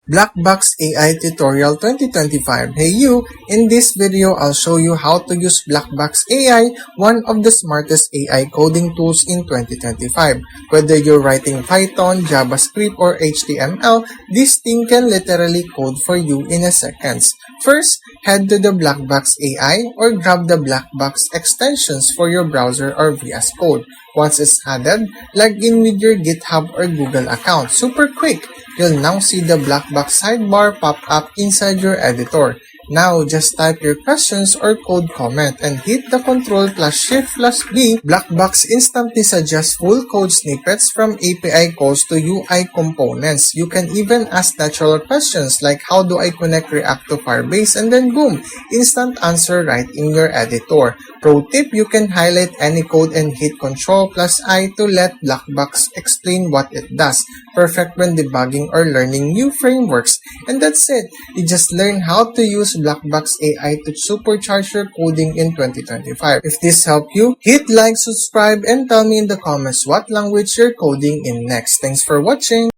Blackbox AI Tutorial 2025. Hey you! In this video, I'll show you how to use Blackbox AI, one of the smartest AI coding tools in 2025. Whether you're writing Python, JavaScript, or HTML, this thing can literally code for you in a seconds. First, head to the Blackbox AI or grab the Blackbox extensions for your browser or VS Code. Once it's added, log in with your GitHub or Google account. Super quick! You'll now see the Blackbox sidebar pop up inside your editor. Now, just type your questions or code comment and hit the Ctrl+Shift+B. Blackbox instantly suggests full code snippets from API calls to UI components. You can even ask natural questions like how do I connect React to Firebase, and then boom, instant answer right in your editor. Pro tip, you can highlight any code and hit Ctrl+I to let Blackbox explain what it does. Perfect when debugging or learning new frameworks. And that's it. You just learn how to use Blackbox AI to supercharge your coding in 2025. If this helped you, hit like, subscribe, and tell me in the comments what language you're coding in next. Thanks for watching.